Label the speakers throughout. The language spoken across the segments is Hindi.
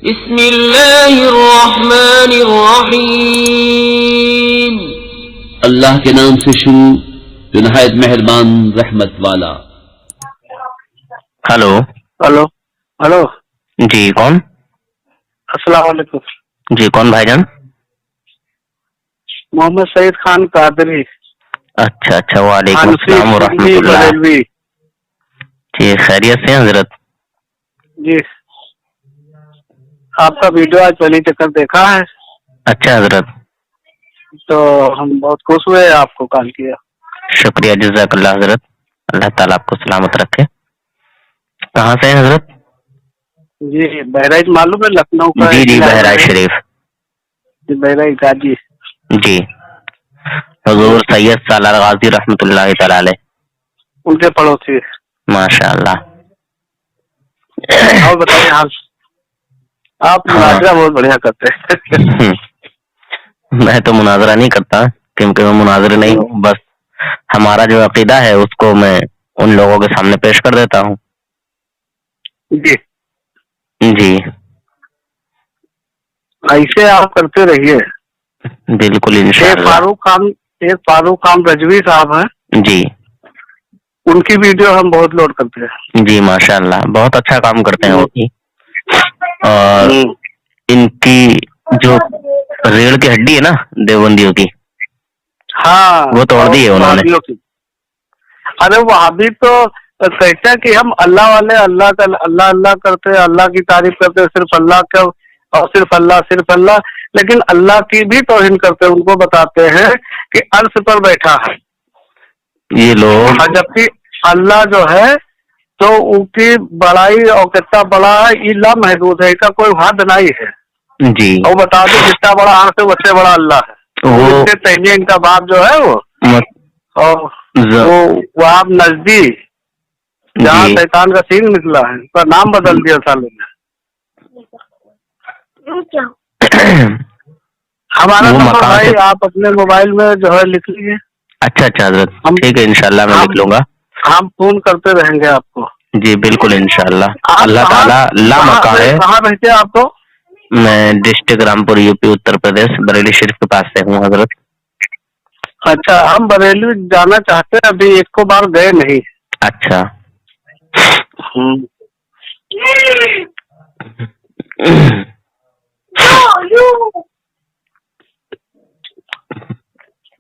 Speaker 1: बिस्मिल्लाहिर्रहमानिर्रहीम।
Speaker 2: अल्लाह के नाम से शुरू जो नहायत मेहरबान रहमत वाला।
Speaker 3: Hello
Speaker 4: hello hello.
Speaker 3: जी कौन?
Speaker 4: अस्सलाम वालेकुम।
Speaker 3: जी कौन भाईजान?
Speaker 4: मोहम्मद सईद खान कादरी।
Speaker 3: अच्छा अच्छा, वालेकुम
Speaker 4: हानफी
Speaker 3: अस्सलाम व
Speaker 4: सिंधी
Speaker 3: रहमतुल्लाह।
Speaker 4: बरेलवी।
Speaker 3: जी खैरियत से हैं हजरत?
Speaker 4: जी आपका वीडियो आज पहली चक्कर देखा है
Speaker 3: अच्छा हजरत,
Speaker 4: तो हम बहुत खुश हुए, आपको कॉल किया।
Speaker 3: शुक्रिया जज़ाकल्लाह हजरत, अल्लाह ताला आपको सलामत रखे। कहाँ से हैं हजरत?
Speaker 4: जी बहराइच मालूम है, लखनऊ का
Speaker 3: जी जी,
Speaker 4: जिला है
Speaker 3: बहराइच शरीफ।
Speaker 4: जी, बहराइच गाजी।
Speaker 3: जी हुजूर सैयद सालार गाजी रहमतुल्लाह तआला अलैह,
Speaker 4: उनके पड़ोसी।
Speaker 3: माशाअल्लाह।
Speaker 4: और बताइए हाल। आप
Speaker 3: हाँ
Speaker 4: मुनाजरा बहुत बढ़िया करते हैं।
Speaker 3: मैं तो मुनाजरा नहीं करता क्योंकि मैं मुनाजरे नहीं हूँ, बस हमारा जो अकीदा है उसको मैं उन लोगों के सामने पेश कर देता हूँ।
Speaker 4: जी
Speaker 3: जी
Speaker 4: ऐसे आप करते रहिए।
Speaker 3: बिल्कुल
Speaker 4: एक
Speaker 3: इंशाअल्लाह।
Speaker 4: फारूक खान रजवी साहब हैं,
Speaker 3: जी
Speaker 4: उनकी वीडियो हम बहुत लोड करते हैं।
Speaker 3: जी माशाअल्लाह, बहुत अच्छा काम करते हैं वो भी। और
Speaker 4: हम्म।
Speaker 3: इनकी जो रीढ़ की हड्डी है ना देवबंदियों की,
Speaker 4: हाँ
Speaker 3: वो तोड़ दी है उन्होंने।
Speaker 4: वहाबियों की। अरे वहाबी तो कहते हैं कि हम अल्लाह वाले, अल्लाह का अल्लाह अल्लाह करते हैं, अल्लाह की तारीफ करते हैं, सिर्फ अल्लाह का और सिर्फ अल्लाह, लेकिन अल्लाह की भी तौहीन करते हैं। उनको बताते हैं कि अर्श पर बैठा है,
Speaker 3: ये लोग
Speaker 4: और जबकि अल्लाह जो है तो उनकी बड़ाई और कितना बड़ा है ये लामहदूद है, इसका कोई हद नहीं है।
Speaker 3: जी
Speaker 4: और बता दो जितना बड़ा अर्श है उससे बड़ा अल्लाह है।
Speaker 3: वो
Speaker 4: इससे पहले इनका बाप जो है वो
Speaker 3: मत,
Speaker 4: और
Speaker 3: ज-
Speaker 4: वो आप नजदीक जहाँ
Speaker 3: जी
Speaker 4: शैतान का सींग निकला है, उसका नाम बदल दिया साले ने। हमारा
Speaker 3: वो
Speaker 4: नंबर
Speaker 3: मकान
Speaker 4: भाई
Speaker 3: से।
Speaker 4: आप अपने मोबाइल में जो है लिख लीजिए।
Speaker 3: अच्छा अच्छा हजरत,
Speaker 4: हम
Speaker 3: ठीक है इंशाल्लाह मैं लिख लूंगा।
Speaker 4: हम फोन करते रहेंगे आपको।
Speaker 3: जी बिल्कुल इंशाल्लाह।
Speaker 4: आप
Speaker 3: अल्लाह ताला ला मका है।
Speaker 4: कहाँ रहते हैं आप तो?
Speaker 3: मैं डिस्ट्रिक्ट रामपुर यूपी उत्तर प्रदेश बरेली शरीफ के पास से हूँ हजरत।
Speaker 4: अच्छा, हम बरेली जाना चाहते हैं, अभी एक को बार गए नहीं।
Speaker 3: अच्छा
Speaker 4: हम्म।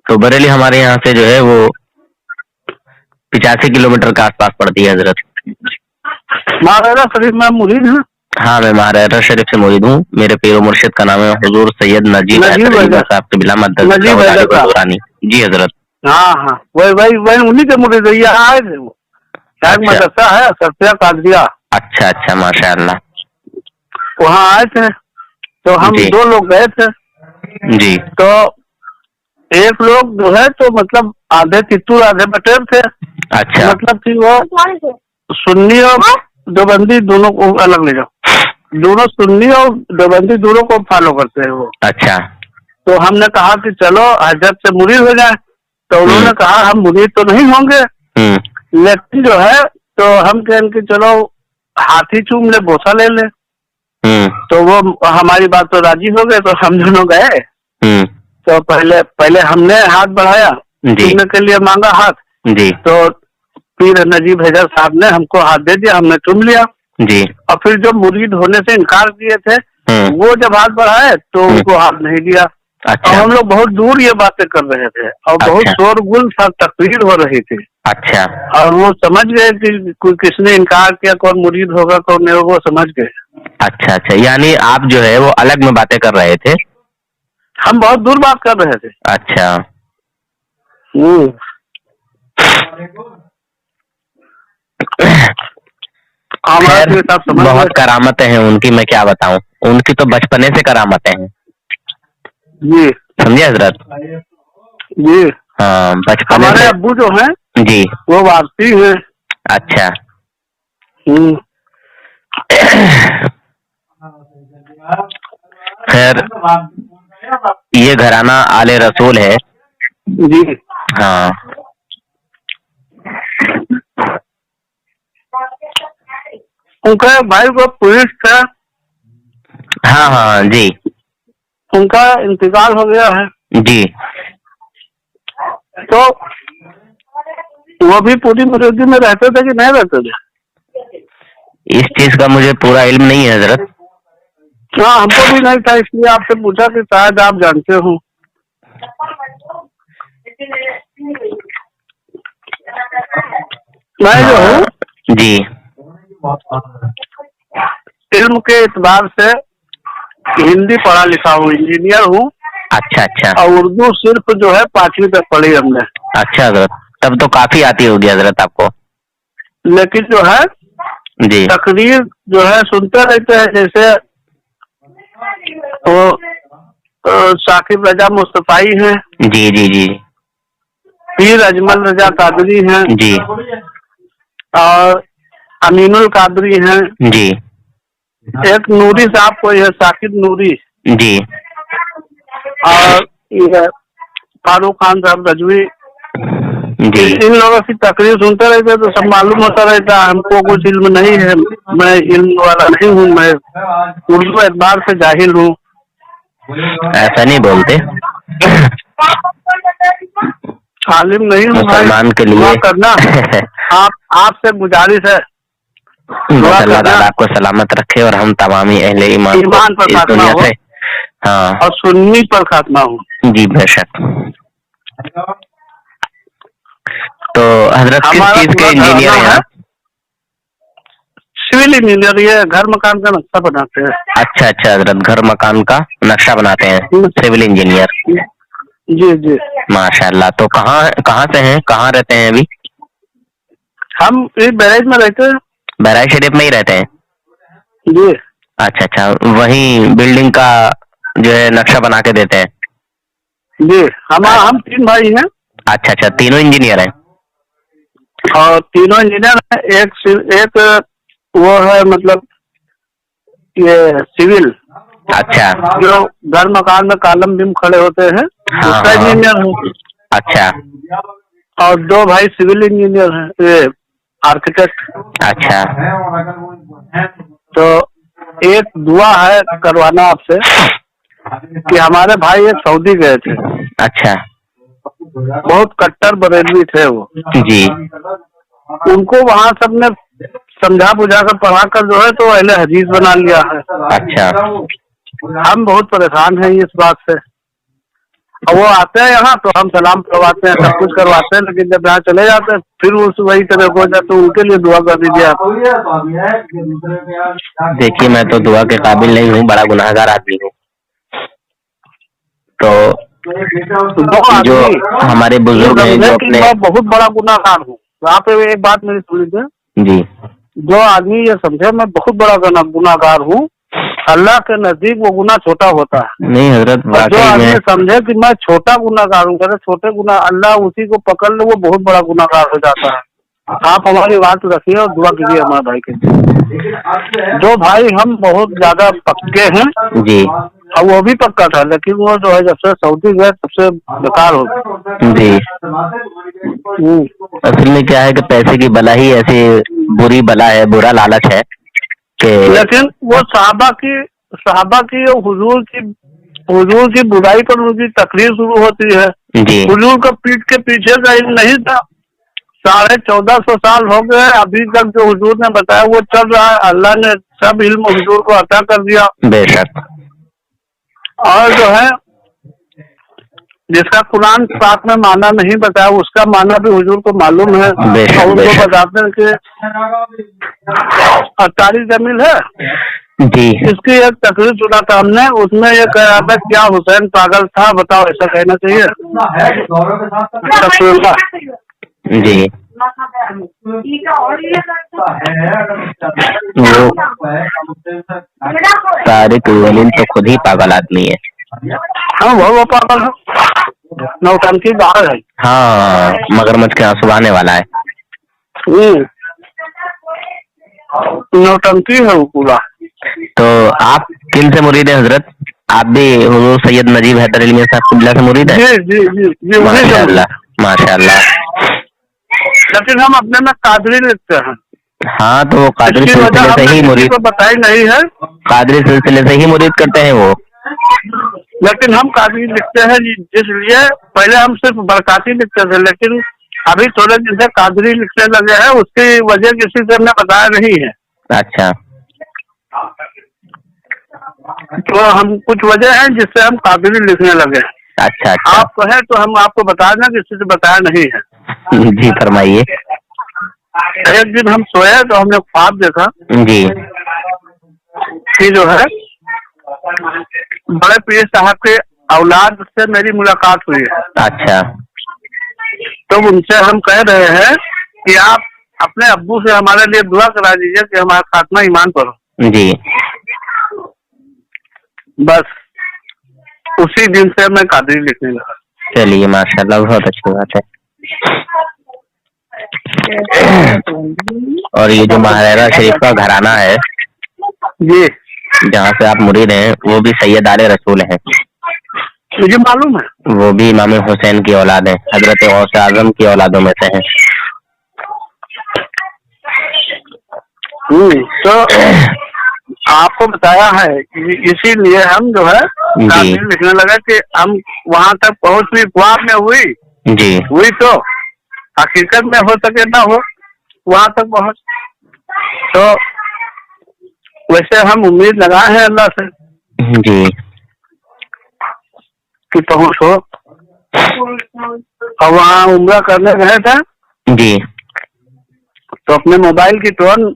Speaker 3: तो बरेली हमारे यहाँ से जो है वो 85 किलोमीटर के आसपास पड़ती है हजरत।
Speaker 4: महाराजा शरीफ में मुरीद हैं।
Speaker 3: हाँ मैं महाराजा शरीफ से मुरीद हूँ। मेरे पीर मुर्शिद का नाम है हुजूर सैयद नजीब
Speaker 4: नजीब
Speaker 3: साहब के बिला
Speaker 4: नजीब हैदर साहब।
Speaker 3: मद्दरानी। जी हजरत।
Speaker 4: हाँ हाँ, वही वही वही उन्हीं के मुरीद है। यहाँ आए थे वो, शायद
Speaker 3: अच्छा
Speaker 4: मदरसा है सरसिया कादरिया,
Speaker 3: अच्छा अच्छा माशाअल्लाह।
Speaker 4: वहाँ आए थे तो हम
Speaker 3: जी
Speaker 4: 2 लोग गए थे।
Speaker 3: जी
Speaker 4: तो एक लोग जो है तो मतलब आधे तितुर आधे बटेर थे।
Speaker 3: अच्छा
Speaker 4: मतलब कि वो सुन्नी और देवबंदी दोनों को अलग ले जाओ, दोनों सुन्नी और देवबंदी दोनों को फॉलो करते हैं वो।
Speaker 3: अच्छा
Speaker 4: तो हमने कहा कि चलो हजरत से मुरीद हो जाए, तो उन्होंने कहा हम मुरीद तो नहीं होंगे, लेकिन जो है तो हम कहें कि चलो हाथी चूम ले, बोसा ले ले। तो वो हमारी बात तो राजी हो गए, तो हम दोनों गए। तो पहले हमने हाथ बढ़ाया, चूमने के लिए मांगा हाथ।
Speaker 3: जी
Speaker 4: तो पीर नजीब हैदर साहब ने हमको हाथ दे दिया, हमने चूम लिया।
Speaker 3: जी
Speaker 4: और फिर जो मुरीद होने से इनकार किए थे वो जब हाथ बढ़ाए तो उनको हाथ नहीं दिया।
Speaker 3: अच्छा
Speaker 4: और हम लोग बहुत दूर ये बातें कर रहे थे और बहुत शोरगुल सा तकरीर हो रही थी।
Speaker 3: अच्छा
Speaker 4: और वो समझ गए कि कोई किसने इनकार किया, कौन मुरीद होगा कौन नहीं होगा, वो समझ गए।
Speaker 3: अच्छा अच्छा, यानी आप जो है वो अलग में बातें कर रहे थे?
Speaker 4: हम बहुत दूर बात कर रहे थे।
Speaker 3: अच्छा खैर बहुत करामतें हैं उनकी, मैं क्या बताऊं, उनकी तो बचपने से करामतें हैं।
Speaker 4: जी
Speaker 3: समझे हजरत?
Speaker 4: जी
Speaker 3: हाँ बचपने
Speaker 4: हमारे
Speaker 3: से।
Speaker 4: अब्बू जो हैं
Speaker 3: जी
Speaker 4: वो वारसी हैं।
Speaker 3: अच्छा खैर ये घराना आले रसूल है।
Speaker 4: जी
Speaker 3: हाँ
Speaker 4: उनका भाई को पुलिस था,
Speaker 3: हाँ हाँ जी
Speaker 4: उनका इंतकाल हो गया है।
Speaker 3: जी।
Speaker 4: तो वो भी पूरी मुरीदी में रहते थे कि नहीं रहते थे?
Speaker 3: इस चीज का मुझे पूरा इल्म नहीं है हजरत।
Speaker 4: हाँ, हमको भी नहीं था, इसलिए आपसे पूछा कि शायद आप जानते हो। मैं जो हूँ
Speaker 3: जी
Speaker 4: इल्म के एतबार से हिंदी पढ़ा लिखा हूँ, इंजीनियर हूँ।
Speaker 3: अच्छा अच्छा।
Speaker 4: और उर्दू सिर्फ जो है 5वीं तक पढ़ी हमने।
Speaker 3: अच्छा हजरत, तब तो काफी आती होगी हजरत आपको।
Speaker 4: लेकिन जो है
Speaker 3: जी
Speaker 4: तकरीर जो है सुनते रहते हैं, जैसे वो साकिब रजा मुस्तफाई हैं,
Speaker 3: जी जी जी
Speaker 4: पीर अजमल रजा कादरी हैं
Speaker 3: जी
Speaker 4: और अमीनुल कादरी हैं।
Speaker 3: जी
Speaker 4: एक नूरी साहब कोई है, साकिब नूरी,
Speaker 3: जी
Speaker 4: और ये फारूक खान साहब रजवी।
Speaker 3: जी
Speaker 4: इन लोगों की तकरीर सुनते रहते तो सब मालूम होता रहता। हमको कुछ इल्म नहीं है, मैं इल्म वाला नहीं हूँ, मैं उर्दू एतबार से जाहिल हूँ।
Speaker 3: ऐसा नहीं बोलते।
Speaker 4: आलिम नहीं हूँ
Speaker 3: मुसलमान के लिए
Speaker 4: दुआ करना। आपसे गुजारिश है, दुआ
Speaker 3: अल्लाह
Speaker 4: करना,
Speaker 3: ताला आपको सलामत रखे और हम तमामी अहले ईमान
Speaker 4: पर
Speaker 3: इस
Speaker 4: खात्मा
Speaker 3: दुनिया
Speaker 4: हो
Speaker 3: से हाँ
Speaker 4: और सुन्नी पर खात्मा हो।
Speaker 3: जी बेशक। तो हजरत किस
Speaker 4: हमारा
Speaker 3: चीज के
Speaker 4: पूरा
Speaker 3: इंजीनियर
Speaker 4: घराना
Speaker 3: हैं
Speaker 4: है
Speaker 3: आप?
Speaker 4: सिविल इंजीनियर, ये घर मकान का नक्शा बनाते हैं।
Speaker 3: अच्छा अच्छा हजरत, घर मकान का नक्शा बनाते हैं, सिविल इंजीनियर।
Speaker 4: जी जी।
Speaker 3: माशाल्लाह। तो कहाँ कहाँ से हैं, कहाँ रहते हैं अभी?
Speaker 4: हम इस बहराइच में रहते हैं।
Speaker 3: बहराइच शरीफ में ही रहते हैं?
Speaker 4: जी।
Speaker 3: अच्छा अच्छा, वहीं बिल्डिंग का जो है नक्शा बना के देते हैं?
Speaker 4: जी, हम 3 भाई हैं।
Speaker 3: अच्छा अच्छा, तीनों इंजीनियर हैं?
Speaker 4: और तीनों इंजीनियर हैं। एक वो है मतलब ये सिविल,
Speaker 3: अच्छा
Speaker 4: जो घर मकान में कालम बिम खड़े होते हैं,
Speaker 3: हाँ
Speaker 4: उसका
Speaker 3: हाँ
Speaker 4: इंजीनियर हूँ।
Speaker 3: अच्छा
Speaker 4: और 2 भाई सिविल इंजीनियर हैं, ये आर्किटेक्ट।
Speaker 3: अच्छा।
Speaker 4: तो एक दुआ है करवाना आपसे कि हमारे भाई एक सऊदी गए थे।
Speaker 3: अच्छा।
Speaker 4: बहुत कट्टर बरेलवी थे वो
Speaker 3: जी।
Speaker 4: उनको वहाँ सबने समझा बुझा कर पढ़ा कर जो है तो अहले हदीस बना लिया है।
Speaker 3: अच्छा।
Speaker 4: हम बहुत परेशान हैं इस बात से। और वो आते हैं यहाँ तो हम सलाम करवाते हैं, सब कुछ करवाते हैं, लेकिन जब यहाँ चले जाते हैं फिर उस वही तरह हो जाए। तो उनके लिए दुआ कर दीजिए आप।
Speaker 3: देखिए मैं तो दुआ के काबिल नहीं हूँ, बड़ा गुनाहगार आदमी हूँ। तो जो हमारे बुजुर्ग हैं जो अपने,
Speaker 4: मैं बहुत बड़ा गुनाहगार हूँ। वहाँ पे एक बात मेरी सुन लीजिए
Speaker 3: जी,
Speaker 4: जो आदमी ये समझे मैं बहुत बड़ा गुनाहगार हूँ, अल्लाह के नजदीक वो गुनाह छोटा होता है।
Speaker 3: नहीं हजरत,
Speaker 4: जो आदमी समझे कि मैं छोटा गुनाहगार हूँ, छोटे गुनाह अल्लाह उसी को पकड़ ले, वो बहुत बड़ा गुनाहगार हो जाता है। आप हमारी बात रखिए और दुआ कीजिए हमारे भाई के लिए। जो भाई हम बहुत ज्यादा पक्के हैं
Speaker 3: जी,
Speaker 4: और वो भी पक्का था, लेकिन वो जो है जब से सऊदी गए तब से बेकार हो गए
Speaker 3: जी। असल में क्या है कि पैसे की बला ही ऐसी बुरी बला है, बुरा लालच है कि,
Speaker 4: लेकिन वो साहबा की हुजूर की बुराई पर उनकी तकरीर शुरू होती है।
Speaker 3: जी।
Speaker 4: हुजूर का पीठ के पीछे का इल्म नहीं था। 1450 साल हो गए, अभी तक जो हुजूर ने बताया वो चल रहा है। अल्लाह ने सब इल्म हुजूर को अता कर दिया।
Speaker 3: बेशक।
Speaker 4: और जो है जिसका कुरान पाक में माना नहीं बताया उसका माना भी हुजूर को मालूम है। और उनको बताते हैं कि 48 जमील है
Speaker 3: जी।
Speaker 4: इसकी एक तकरीर सुना था हमने, उसमें ये कह रहा था क्या हुसैन पागल था, बताओ ऐसा कहना चाहिए?
Speaker 3: जी। वो तारिक जमील तो खुद ही पागल आदमी है।
Speaker 4: हाँ वो पागल है, नौटंकी बाहर है।
Speaker 3: हाँ, मगरमच्छ के आंसू आने वाला है।
Speaker 4: नौटंकी है वो पूरा।
Speaker 3: तो आप किन से मुरीद हैं हजरत? आप भी हुजूर सैयद नजीब हैदर अली मियां साहब किबला से मुरीद हैं?
Speaker 4: जी जी जी जी।
Speaker 3: माशाअल्लाह माशाअल्लाह।
Speaker 4: लेकिन हम अपने में कादरी लिखते हैं।
Speaker 3: हाँ, तो वो कादरी
Speaker 4: इसकी वजह
Speaker 3: सिलसिले से
Speaker 4: हमने
Speaker 3: ही
Speaker 4: किसी
Speaker 3: मुरीद,
Speaker 4: को बताई नहीं है,
Speaker 3: कादरी सिलसिले से ही मुरीद करते हैं वो।
Speaker 4: लेकिन हम कादरी लिखते हैं इसलिए पहले हम सिर्फ बरकाती लिखते थे, लेकिन अभी थोड़े दिन से कादरी लिखने लगे हैं। उसकी वजह किसी से हमने बताया नहीं है।
Speaker 3: अच्छा,
Speaker 4: तो हम कुछ वजह है जिससे हम कादरी लिखने लगे।
Speaker 3: अच्छा अच्छा।
Speaker 4: आप कहें तो हम आपको बता दें, किसी से बताया नहीं है।
Speaker 3: जी फरमाइए।
Speaker 4: एक दिन हम सोए तो हमने ख्वाब देखा
Speaker 3: जी।
Speaker 4: कि जो है बड़े पीर साहब के औलाद से मेरी मुलाकात हुई है।
Speaker 3: अच्छा।
Speaker 4: तो उनसे हम कह रहे हैं कि आप अपने अब्बू से हमारे लिए दुआ करा दीजिए कि हमारा खात्मा ईमान पर हो।
Speaker 3: जी।
Speaker 4: बस उसी दिन से मैं कादरी लिखने लगा।
Speaker 3: चलिए माशाल्लाह, बहुत अच्छी बात है। और ये जो महाराजा शरीफ का घराना है
Speaker 4: जी,
Speaker 3: जहाँ से आप मुरीद हैं, वो भी सैयद आले रसूल हैं।
Speaker 4: मुझे मालूम है।
Speaker 3: वो भी इमाम हुसैन की औलाद है, हजरत गौस आजम की औलादों में से हैं।
Speaker 4: तो आपको बताया है, इसीलिए हम जो है कादरी लिखने लगे कि हम वहाँ तक पहुँच भी ख्वाब में हुई
Speaker 3: जी,
Speaker 4: हुई तो हकीकत में हो सके ना हो, वहाँ तक पहुँच। तो वैसे हम उम्मीद लगाए हैं अल्लाह से
Speaker 3: जी,
Speaker 4: कि पहुँच हो। और वहाँ उम्रा करने गए थे
Speaker 3: जी,
Speaker 4: तो अपने मोबाइल की टोन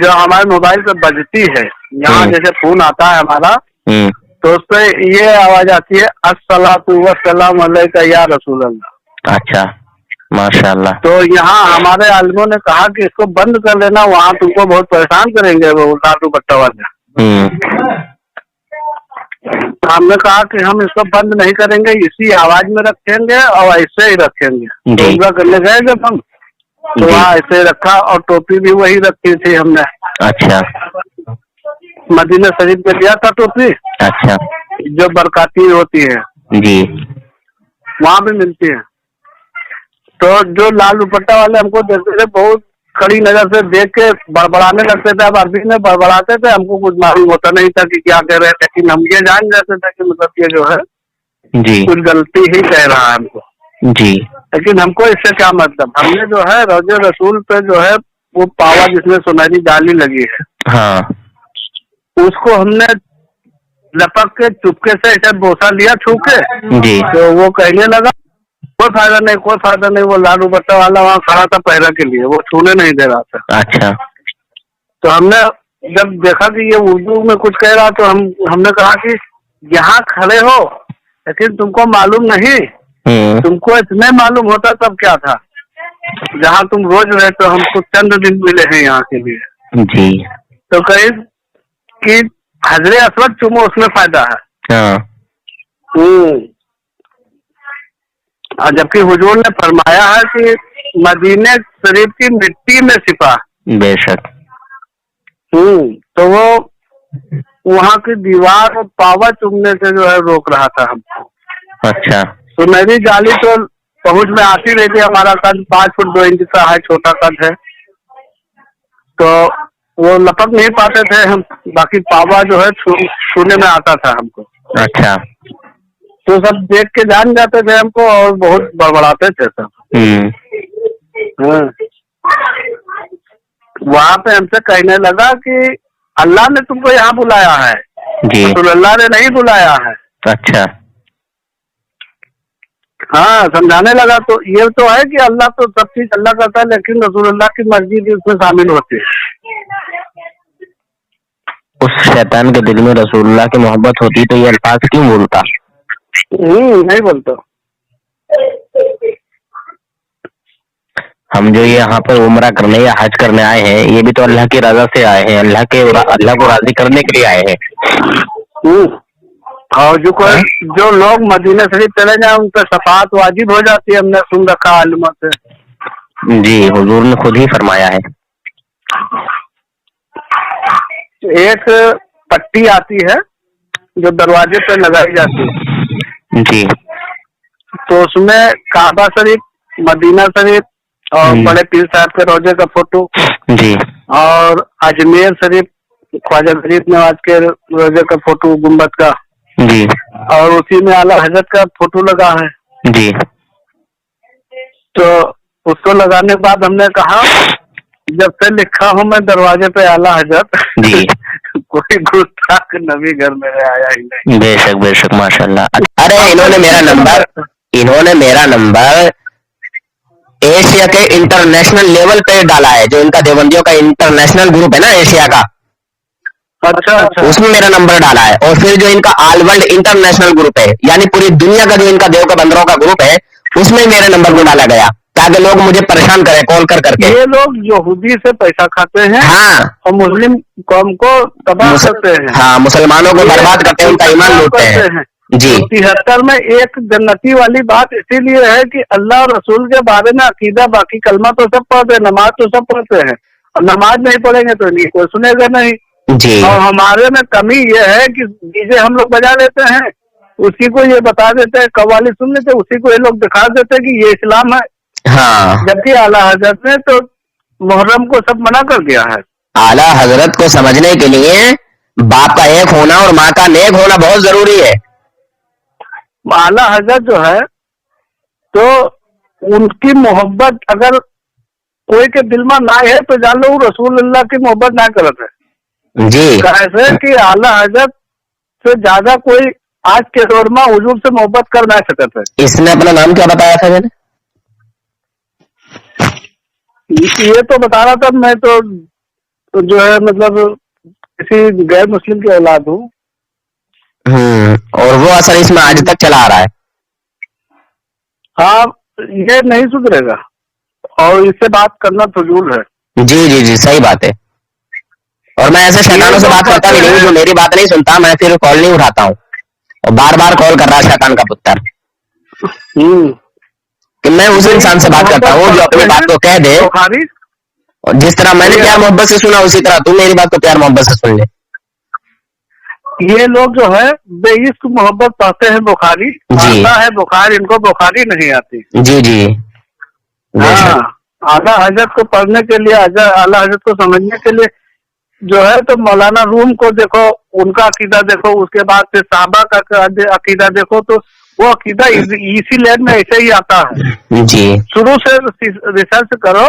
Speaker 4: जो हमारे मोबाइल पे बजती है, यहाँ जैसे फोन आता है हमारा, तो उस पे ये आवाज आती है, अस्सलातु वस्सलाम अलैका या रसूल अल्लाह।
Speaker 3: अच्छा, माशाल्लाह।
Speaker 4: तो यहाँ हमारे आलिमों ने कहा कि इसको बंद कर लेना, वहाँ तुमको बहुत परेशान करेंगे वो लाल दुपट्टा वाले। हमने कहा कि हम इसको बंद नहीं करेंगे, इसी आवाज में रखेंगे और ऐसे ही रखेंगे। तो उम्रा करने गए जब हम, तो वहाँ ऐसे रखा और टोपी भी वही रखी थी हमने।
Speaker 3: अच्छा।
Speaker 4: मदीना शरीफ में दिया था टोपी।
Speaker 3: अच्छा।
Speaker 4: जो बरकाती होती है
Speaker 3: जी,
Speaker 4: वहाँ भी मिलती है। तो जो लाल दुपट्टा वाले हमको देखते थे, बहुत कड़ी नजर से देख के बड़बड़ाने लगते थे। अब अरबी में बड़बड़ाते थे, हमको कुछ मालूम होता नहीं था कि क्या कह रहे हैं, लेकिन हम ये जान जाते थे कि मतलब ये जो है
Speaker 3: जी,
Speaker 4: कुछ गलती ही कह रहा है हमको।
Speaker 3: जी।
Speaker 4: लेकिन हमको इससे क्या मतलब, हमने जो है रोजे रसूल पे जो है वो पावा जिसमें सुनहरी डाली लगी है,
Speaker 3: हाँ,
Speaker 4: उसको हमने लपक के चुपके से ऐसे बोसा लिया छू के।
Speaker 3: जी।
Speaker 4: तो वो कहने लगा कोई फायदा नहीं, कोई फायदा नहीं। वो लाल दुपट्टा वाला वहाँ खड़ा था पहरा के लिए, वो छूने नहीं दे रहा था।
Speaker 3: अच्छा।
Speaker 4: तो हमने जब देखा कि ये उर्दू में कुछ कह रहा, तो हमने कहा कि यहाँ खड़े हो, लेकिन तुमको मालूम नहीं, तुमको इतने मालूम होता तब क्या था। जहाँ तुम रोज रहते हो, हमको चंद दिन मिले हैं यहाँ के लिए।
Speaker 3: जी।
Speaker 4: तो कहीं कि हजरे असवद चुमो, उसमें फायदा है।
Speaker 3: हाँ।
Speaker 4: और जबकि हुजूर ने फरमाया है कि मदीने शरीफ की मिट्टी में सिपा।
Speaker 3: बेशक।
Speaker 4: तो वो वहाँ की दीवार और पावा चुमने से जो है रोक रहा था हमको।
Speaker 3: अच्छा।
Speaker 4: तो मेरी जाली तो पहुँच में आती रही थी। हमारा कद 5 फुट 2 इंच का है, छोटा कद है, तो वो लपक नहीं पाते थे हम। बाकी पावा जो है छूने में आता था हमको। अच्छा। तो सब देख के जान जाते थे हमको और बहुत बड़बड़ाते थे सब। वहाँ पे हमसे कहने लगा कि अल्लाह ने तुमको यहाँ बुलाया है, रसूलुल्लाह ने नहीं बुलाया है। अच्छा। हाँ, समझाने लगा। तो ये तो है कि अल्लाह तो सब चीज अल्लाह करता है, लेकिन रसूलुल्लाह की मर्जी भी उसमें शामिल होती है।
Speaker 3: उस शैतान के दिल में रसूलुल्लाह की मोहब्बत होती तो ये अल्फाज क्यों बोलता?
Speaker 4: नहीं बोलता।
Speaker 3: हम जो यहाँ पर उम्रा करने या हज करने आए हैं, ये भी तो अल्लाह की रजा से आए हैं, अल्लाह को राजी करने के लिए आए हैं।
Speaker 4: और जो लोग मदीना शरीफ चले जाए, उन पर शफाअत वाजिब हो जाती है, हमने सुन रखा आलिमा से।
Speaker 3: जी, हुजूर ने खुद ही फरमाया है।
Speaker 4: एक पट्टी आती है जो दरवाजे पे लगाई जाती है।
Speaker 3: जी।
Speaker 4: तो उसमें काबा शरीफ, मदीना शरीफ और बड़े पीर साहब के रोजे का फोटो
Speaker 3: जी,
Speaker 4: और अजमेर शरीफ ख्वाजा गरीब नवाज के रोजे का फोटो गुम्बद का
Speaker 3: जी,
Speaker 4: और उसी में आला हजरत का फोटो लगा है।
Speaker 3: जी,
Speaker 4: तो उसको लगाने के बाद हमने कहा जब से लिखा हूँ मैं दरवाजे पे आला हजरत
Speaker 3: जी,
Speaker 4: कोई गुस्ताख नबी घर में आया ही नहीं।
Speaker 3: बेशक बेशक माशाल्लाह। अरे इन्होंने मेरा नंबर एशिया के इंटरनेशनल लेवल पे डाला है, जो इनका देवबंदियों का इंटरनेशनल ग्रुप है ना एशिया का,
Speaker 4: अच्छा अच्छा,
Speaker 3: उसमें मेरा नंबर डाला है। और फिर जो इनका ऑल वर्ल्ड इंटरनेशनल ग्रुप है, यानी पूरी दुनिया का जो इनका देव का बंदरों का ग्रुप है, उसमें मेरे नंबर को डाला गया ताकि लोग मुझे परेशान करें कॉल कर करके।
Speaker 4: ये लोग यहूदी से पैसा खाते हैं,
Speaker 3: हाँ,
Speaker 4: और मुस्लिम कौम को तबाह करते हैं।
Speaker 3: हाँ, मुसलमानों को बर्बाद करते हैं, उनका ईमान लूटते हैं। जी,
Speaker 4: 73 में एक जन्नती वाली बात इसीलिए है कि अल्लाह और रसूल के बारे में अकीदा, बाकी कलमा तो सब पढ़ते हैं, नमाज तो सब पढ़ते हैं, और नमाज नहीं पढ़ेंगे तो इनकी कोई सुनेगा नहीं।
Speaker 3: जी,
Speaker 4: और हमारे में कमी ये है कि डीजे हम लोग बजा लेते हैं, उसी को ये बता देते हैं, कव्वाली सुन लेते, उसी को ये लोग दिखा देते हैं कि ये इस्लाम है।
Speaker 3: हाँ,
Speaker 4: जबकि आला हजरत ने तो मुहर्रम को सब मना कर दिया है।
Speaker 3: आला हजरत को समझने के लिए बाप का एक होना और माँ का नेक होना बहुत जरूरी है।
Speaker 4: आला हजरत जो है तो उनकी मोहब्बत अगर कोई के दिल में ना है तो जान लो वो रसूल अल्लाह की मोहब्बत ना करते है।
Speaker 3: जी,
Speaker 4: कैसे कि आला हजरत से ज्यादा कोई आज के दौर में हुजूर से मोहब्बत कर ना सकते।
Speaker 3: इसने अपना नाम क्या बताया था मैंने?
Speaker 4: ये तो बता रहा था मैं तो जो है मतलब किसी गैर मुस्लिम की औलाद हूँ।
Speaker 3: और वो असर इसमें आज तक चला आ रहा है।
Speaker 4: हाँ, ये नहीं सुधरेगा और इससे बात करना फजूल है।
Speaker 3: जी जी जी, सही बात है। और मैं ऐसे शैतानों से बात करता भी नहीं, जो मेरी बात नहीं सुनता मैं फिर कॉल नहीं उठाता हूँ, और बार बार कॉल कर रहा है शैतान का पुत्र। कि मैं उस इंसान से बात करता हूँ जो अपनी बात को कह दे, और जिस तरह मैंने प्यार मोहब्बत से सुना उसी तरह तू मेरी बात को प्यार मोहब्बत से सुन ले।
Speaker 4: ये लोग जो है बेइश्क मोहब्बत पाते हैं बुखारी, आता है बुखार, इनको बुखारी नहीं आती।
Speaker 3: जी जी,
Speaker 4: हाँ, आला हजरत को पढ़ने के लिए, आला हजरत को समझने के लिए जो है तो मौलाना रूम को देखो, उनका अकीदा देखो, उसके बाद फिर साहबा का अकीदा देखो, तो वो अकीदा इसी लाइन में ऐसे ही आता है।
Speaker 3: जी,
Speaker 4: शुरू से रिसर्च करो,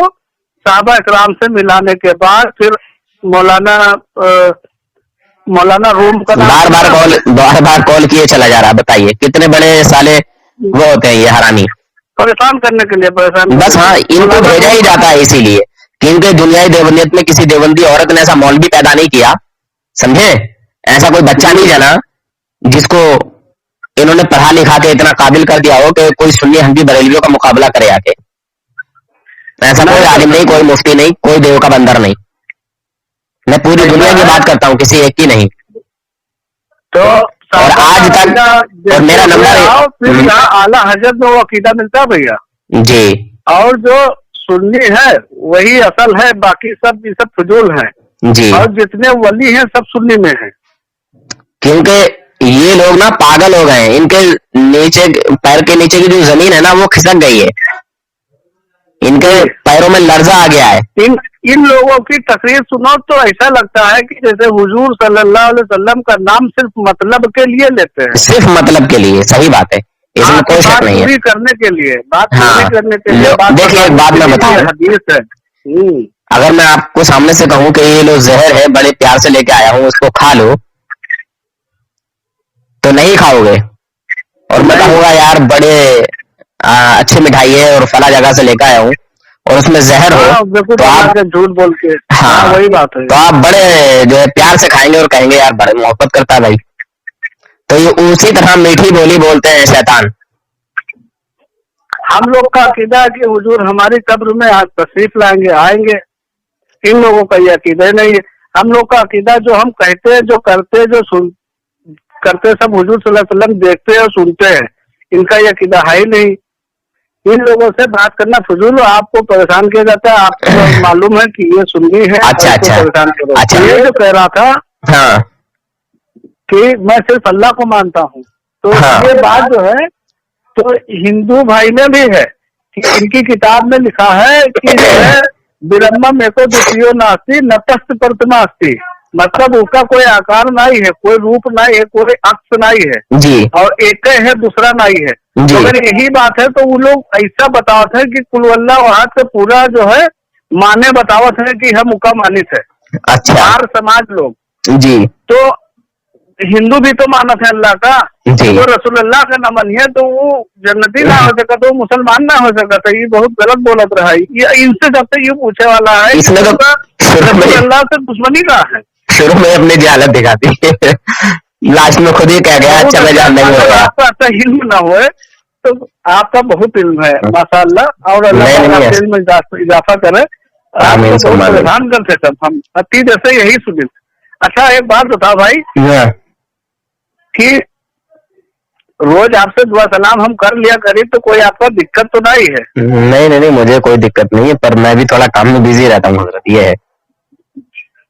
Speaker 4: साहबा इकराम से मिलाने के बाद फिर मौलाना रूम का
Speaker 3: बार बार कॉल किए चला जा रहा। बताइए कितने बड़े साले वो होते हैं ये हरामी,
Speaker 4: परेशान करने के लिए परेशान।
Speaker 3: बस हाँ, इनको भेजा ही जाता है इसीलिए, क्योंकि दुनियाई देवनियत में किसी देवबंदी औरत ने ऐसा मौलवी पैदा नहीं किया, समझे, ऐसा कोई बच्चा नहीं जाना जिसको इन्होंने पढ़ा लिखा के इतना काबिल कर दिया हो कि कोई सुन्नी हनफी बरेलवियों का मुकाबला करे आके। ऐसा कोई आलिम नहीं, कोई मुफ्ती नहीं, कोई देव का बंदर नहीं। मैं पूरी दुनिया की बात करता हूँ, किसी एक की नहीं।
Speaker 4: तो
Speaker 3: और आज तक और मेरा नंबर
Speaker 4: फिर आला हजरत में वो अकीदा मिलता है भैया
Speaker 3: जी, और
Speaker 4: जो सुन्नी है वही असल है, बाकी सब ये सब फजूल है
Speaker 3: जी,
Speaker 4: और जितने वली हैं सब सुन्नी में हैं।
Speaker 3: क्योंकि ये लोग ना पागल हो गए हैं, इनके नीचे पैर के नीचे की जो जमीन है ना वो खिसक गई है, इनके पैरों में लर्जा आ गया है।
Speaker 4: इन लोगों की तकरीर सुनो तो ऐसा लगता है कि जैसे हुजूर सल्लल्लाहु अलैहि वसल्लम का नाम सिर्फ मतलब के लिए लेते हैं,
Speaker 3: सिर्फ मतलब के लिए। सही बात है, इसमें कोई शक नहीं है,
Speaker 4: करने के लिए, बात
Speaker 3: हाँ,
Speaker 4: करने के लिए।
Speaker 3: देखिए एक बात मैं बताऊं,
Speaker 4: हदीस है।
Speaker 3: अगर मैं आपको सामने से कहूं कि ये लो जहर है, बड़े प्यार से लेके आया हूं, उसको खा लो, तो नहीं खाओगे। और मैं कहूँगा यार बड़े अच्छी मिठाई है और फला जगह से लेकर आया हूँ और उसमें जहर हो, तो आप
Speaker 4: झूठ बोल के, हाँ वही बात है,
Speaker 3: तो आप बड़े जो है प्यार से खाएंगे और कहेंगे यार बड़े मोहब्बत करता है भाई। तो ये उसी तरह मीठी बोली बोलते हैं शैतान।
Speaker 4: हम लोग का अकीदा है कि हुजूर हमारी कब्र में आज तशरीफ लाएंगे, आएंगे। इन लोगों का ये अकीदा नहीं है। हम लोग का अकीदा जो हम कहते हैं, जो करते हैं, जो करते सब हुजूर सल्लल्लाहु अलैहि वसल्लम देखते हैं और सुनते हैं, इनका ये अकीदा है ही नहीं। इन लोगों से बात करना फजूल, आपको परेशान किया जाता है, आपको मालूम है कि ये सुन्नी है।
Speaker 3: अच्छा,
Speaker 4: परेशान करो।
Speaker 3: अच्छा,
Speaker 4: ये जो कह रहा था
Speaker 3: हाँ,
Speaker 4: कि मैं सिर्फ अल्लाह को मानता हूँ, तो
Speaker 3: हाँ,
Speaker 4: ये बात जो है तो हिंदू भाई में भी है कि इनकी किताब में लिखा है कि जो है विरम्भम एको द्वितीयो नास्ति नतस्थ प्रतिमा अस्ति, मतलब उसका कोई आकार नहीं है, कोई रूप नहीं है, कोई अक्ष नहीं है
Speaker 3: जी,
Speaker 4: और एक है दूसरा नहीं है। तो अगर यही बात है तो वो लोग ऐसा बतावत है कि कुलवल्ला वहां से पूरा जो है माने बतावत है कि हम उका मानित है।
Speaker 3: अच्छा,
Speaker 4: चार समाज लोग
Speaker 3: जी,
Speaker 4: तो हिंदू भी तो मानत है अल्लाह का,
Speaker 3: जी,
Speaker 4: तो रसूलुल्लाह का न मानिए तो वो जन्नती ना हो सका, तो मुसलमान ना हो सका। तो ये बहुत गलत बोलत रहा है। ये इनसे सबसे ये पूछे वाला है
Speaker 3: इसमें तो
Speaker 4: रसूलुल्लाह से दुश्मनी का है।
Speaker 3: शुरू में अपनी जहालत दिखाती है, लास्ट में खुद ही कह गया अच्छा मैं जान नहीं होगा।
Speaker 4: आपका अच्छा इल्म ना हो तो आपका बहुत इल्म है माशाअल्लाह, और अल्लाह इल्म में इजाफा करे, आपको बहुत प्रधान कर सकते हम अति जैसे यही सुनिल। अच्छा एक बात बताओ भाई कि रोज आपसे दुआ सलाम हम कर लिया करी तो कोई आपका दिक्कत तो नहीं है?
Speaker 3: नहीं नहीं नहीं, मुझे कोई दिक्कत नहीं है, पर मैं भी थोड़ा काम में बिजी रहता हूँ हजरत, ये है।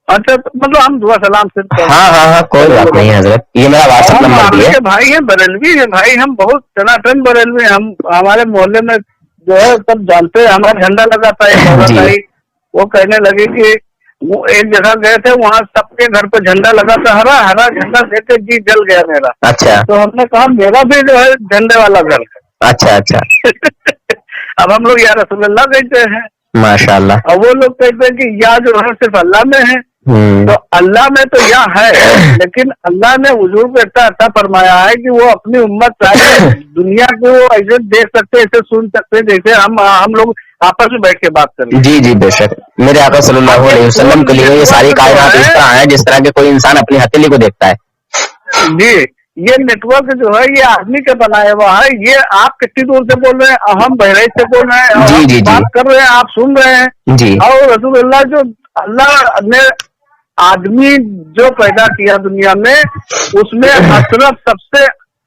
Speaker 4: अच्छा मतलब हम दुआ सलाम से
Speaker 3: हाँ हाँ हाँ, कोई बात नहीं हजरत, ये मेरा व्हाट्सएप नंबर भी है।
Speaker 4: भाई है बरेलवी है भाई, हम बहुत टनाटन बरेलवी, हम हमारे मोहल्ले में जो है सब जानते हैं, हमारा झंडा लगाता है। वो कहने लगे कि वो एक जगह गए थे, वहाँ सबके घर पे झंडा लगा था, हरा हरा झंडा देखे जी जल गया मेरा। अच्छा, तो हमने कहा मेरा भी जो है झंडे वाला घर है। अच्छा अच्छा अब हम लोग या रसूलुल्लाह कहते हैं माशाअल्लाह, और वो लोग कहते हैं कि या जो है सिर्फ अल्लाह में है। तो अल्लाह में तो या है, लेकिन अल्लाह ने हुजूर को इतना अच्छा फरमाया है कि वो अपनी उम्मत सारी दुनिया को ऐसे देख सकते, ऐसे सुन सकते, जैसे हम लोग आपस में बैठ के बात करें। जी जी बेशक, मेरे आका सल्लल्लाहु अलैहि वसल्लम के लिए ये सारी कायनात इस तरह है जिस तरह के कोई इंसान अपनी हथेली को देखता है। जी, ये नेटवर्क जो है ये आदमी के बनाया हुआ है। ये आप कितनी दूर से बोल रहे हैं, हम बहराइच से बोल रहे हैं, जी जी बात कर रहे हैं, आप सुन रहे हैं जी। और रसूलुल्लाह जो अल्लाह ने आदमी जो पैदा किया दुनिया में, उसमें अशरफ सबसे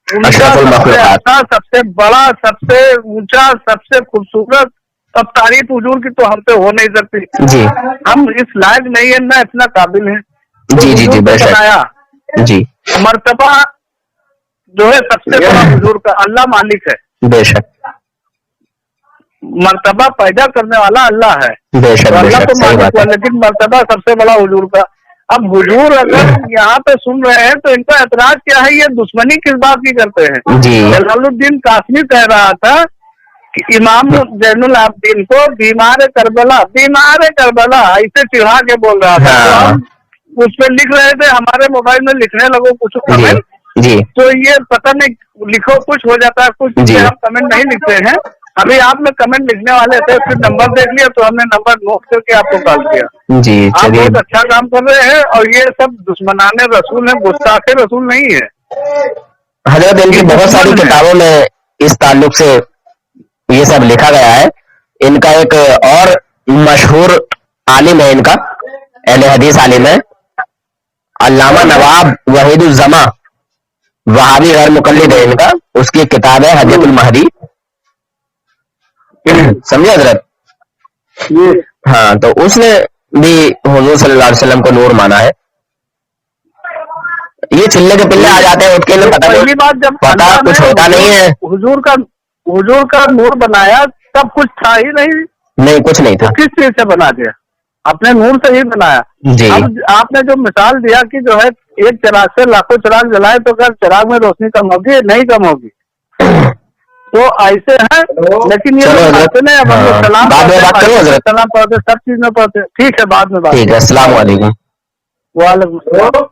Speaker 4: ऊंचा, सबसे अच्छा, सबसे बड़ा, सबसे ऊंचा, सबसे खूबसूरत, अब तारीफ हुजूर की तो हम पे हो नहीं सकती जी। हम इस लायक नहीं है ना इतना काबिल है जी जी जी बनाया जी। मर्तबा जो है सबसे बड़ा हुजूर का, अल्लाह मालिक है बेशक, मर्तबा पैदा करने वाला अल्लाह है बेशक, तो अल्लाह तो मालिक हुआ, लेकिन मर्तबा सबसे बड़ा हुजूर का। अब हुजूर अगर यहाँ पे सुन रहे हैं तो इनका एतराज क्या है, ये दुश्मनी किस बात की करते हैं जी। जलालुद्दीन कासमी कह रहा था कि इमाम जैनुल आबदीन को बीमार करबला ऐसे चिढ़ा के बोल रहा था। तो हम उस पर लिख रहे थे, हमारे मोबाइल में लिखने लगो कुछ कमेंट जी, तो ये पता नहीं लिखो कुछ हो जाता है, कुछ हम कमेंट नहीं लिखते हैं। अभी आप में कमेंट लिखने वाले थे, फिर नंबर देख लिया तो हमने नंबर नोट करके आपको कॉल किया जी। आप बहुत अच्छा काम कर रहे हैं, और ये सब दुश्मनाने रसूल है, गुस्ताखे रसूल नहीं है हजरत। इनकी बहुत सारी किताबों में इस ताल्लुक से ये सब लिखा गया है। इनका एक और मशहूर आलिम है, इनका अहले हदीस आलिम है अल्लामा नवाब वहीदुज्जमा, वहाबी गैर मुकल्लिद है इनका। उसकी किताब है हदियतुल महदी, समझे हजरत? हाँ, तो उसने भी हुजूर सल्लल्लाहु अलैहि वसल्लम को नूर माना है। ये चिल्ले के पिल्ले आ जाते हैं उठ के, पता नहीं बात, जब पता कुछ होता नहीं है। हुजूर का नूर बनाया, सब कुछ था ही नहीं कुछ नहीं था। किस चीज से बना दिया? अपने नूर से ही बनाया जी। अब आपने जो मिसाल दिया कि जो है एक चिराग से लाखों चिराग जलाए तो क्या चिराग में रोशनी कम होगी? नहीं कम होगी। तो ऐसे है, लेकिन ये अब हम लोग सलाम पढ़ते, सब चीज में पढ़ते। ठीक है, बाद में बात। ठीक है, अस्सलाम वालेकुम। वालेकुम।